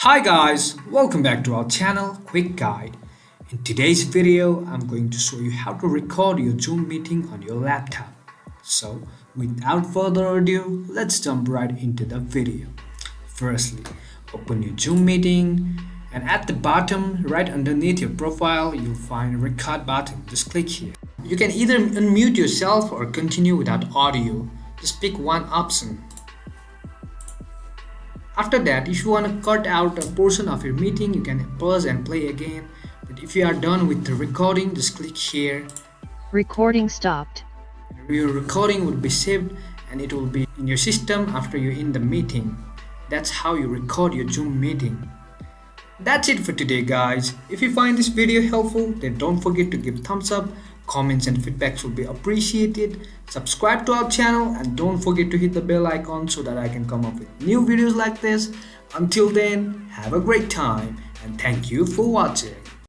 Hi guys, welcome back to our channel Quick Guide. In today's video, I'm going to show you how to record your Zoom meeting on your laptop. So, without further ado, let's jump right into the video. Firstly, open your Zoom meeting and at the bottom, right underneath your profile, you'll find a record button. Just click here. You can either unmute yourself or continue without audio. Just pick one option. After that, if you want to cut out a portion of your meeting, you can pause and play again. But if you are done with the recording, just click here. Recording stopped. Your recording will be saved and it will be in your system after you end the meeting. That's how you record your Zoom meeting. That's it for today, guys. If you find this video helpful, then don't forget to give thumbs up. Comments and feedbacks will be appreciated. Subscribe to our channel and don't forget to hit the bell icon so that I can come up with new videos like this. Until then, have a great time and thank you for watching.